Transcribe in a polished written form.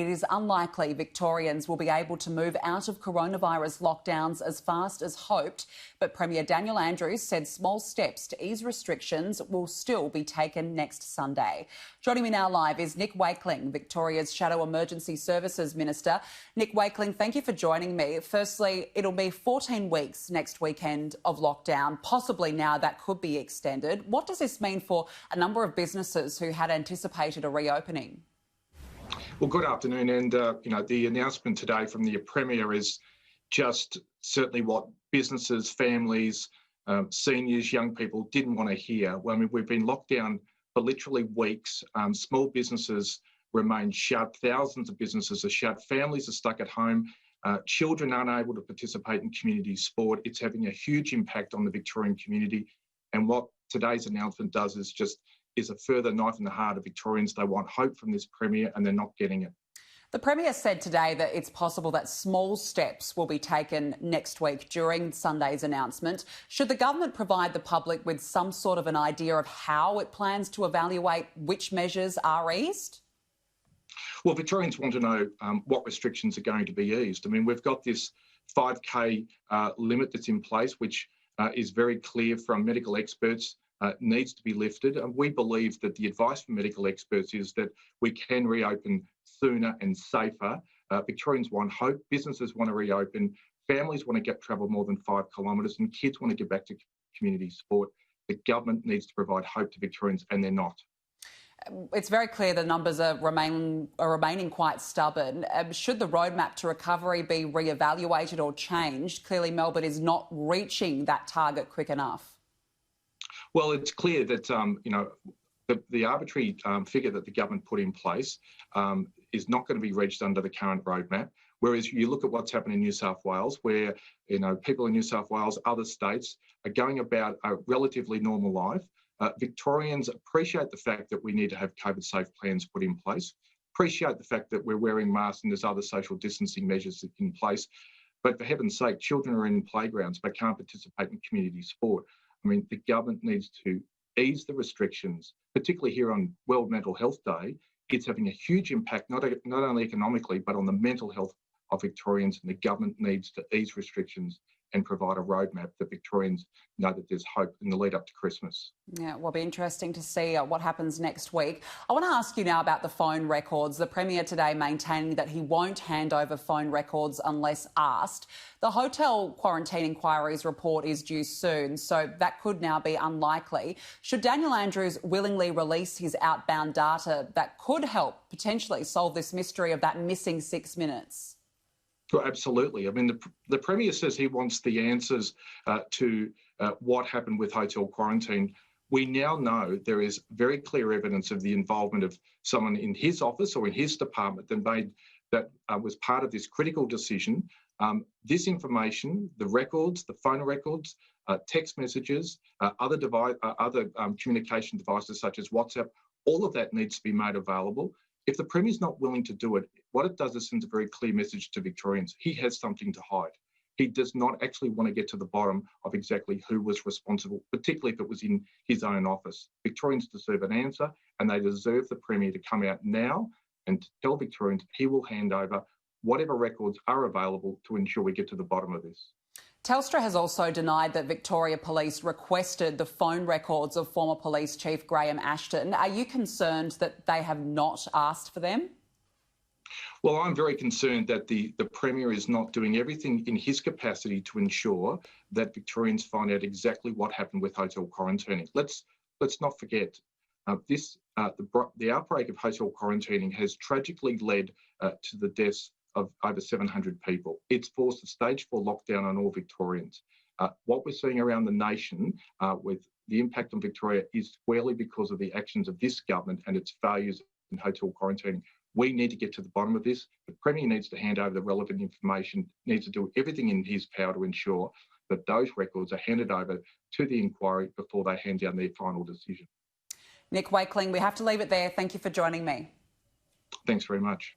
It is unlikely Victorians will be able to move out of coronavirus lockdowns as fast as hoped, but Premier Daniel Andrews said small steps to ease restrictions will still be taken next Sunday. Joining me now live is Nick Wakeling, Victoria's Shadow Emergency Services Minister. Nick Wakeling, thank you for joining me. Firstly, it'll be 14 weeks next weekend of lockdown. Possibly now that could be extended. What does this mean for a number of businesses who had anticipated a reopening? Well, good afternoon. And, the announcement today from the Premier is just certainly what businesses, families, seniors, young people didn't want to hear. Well, I mean, we've been locked down for literally weeks. Small businesses remain shut. Thousands of businesses are shut. Families are stuck at home. Children aren't able to participate in community sport. It's having a huge impact on the Victorian community. And what today's announcement does is a further knife in the heart of Victorians. They want hope from this Premier and they're not getting it. The Premier said today that it's possible that small steps will be taken next week during Sunday's announcement. Should the government provide the public with some sort of an idea of how it plans to evaluate which measures are eased? Well, Victorians want to know what restrictions are going to be eased. I mean, we've got this 5K limit that's in place, which is very clear from medical experts. Needs to be lifted. And we believe that the advice from medical experts is that we can reopen sooner and safer. Victorians want hope, businesses want to reopen, families want to get travel more than 5 kilometres, and kids want to get back to community sport. The government needs to provide hope to Victorians, and they're not. It's very clear the numbers are remaining quite stubborn. Should the roadmap to recovery be re-evaluated or changed? Clearly, Melbourne is not reaching that target quick enough. Well, it's clear that, the arbitrary figure that the government put in place is not going to be reached under the current roadmap. Whereas you look at what's happened in New South Wales, where, people in New South Wales, other states are going about a relatively normal life. Victorians appreciate the fact that we need to have COVID-safe plans put in place, appreciate the fact that we're wearing masks and there's other social distancing measures in place. But for heaven's sake, children are in playgrounds but can't participate in community sport. I mean, the government needs to ease the restrictions, particularly here on World Mental Health Day. It's having a huge impact, not only economically, but on the mental health of Victorians, and the government needs to ease restrictions and provide a roadmap that Victorians know that there's hope in the lead up to Christmas. Yeah, well, it'll be interesting to see what happens next week. I want to ask you now about the phone records. The Premier today maintaining that he won't hand over phone records unless asked. The hotel quarantine inquiry's report is due soon, so that could now be unlikely. Should Daniel Andrews willingly release his outbound data, that could help potentially solve this mystery of that missing 6 minutes? Well, absolutely. I mean, the Premier says he wants the answers to what happened with hotel quarantine. We now know there is very clear evidence of the involvement of someone in his office or in his department that was part of this critical decision. This information, the records, the phone records, text messages, other communication devices such as WhatsApp, all of that needs to be made available. If the Premier's not willing to do it, what it does is sends a very clear message to Victorians. He has something to hide. He does not actually want to get to the bottom of exactly who was responsible, particularly if it was in his own office. Victorians deserve an answer, and they deserve the Premier to come out now and to tell Victorians he will hand over whatever records are available to ensure we get to the bottom of this. Telstra has also denied that Victoria Police requested the phone records of former Police Chief Graham Ashton. Are you concerned that they have not asked for them? Well, I'm very concerned that the Premier is not doing everything in his capacity to ensure that Victorians find out exactly what happened with hotel quarantining. Let's not forget, the outbreak of hotel quarantining has tragically led to the deaths of over 700 people. It's forced a stage 4 lockdown on all Victorians. What we're seeing around the nation with the impact on Victoria is squarely because of the actions of this government and its failures in hotel quarantining. We need to get to the bottom of this. The Premier needs to hand over the relevant information, needs to do everything in his power to ensure that those records are handed over to the inquiry before they hand down their final decision. Nick Wakeling, we have to leave it there. Thank you for joining me. Thanks very much.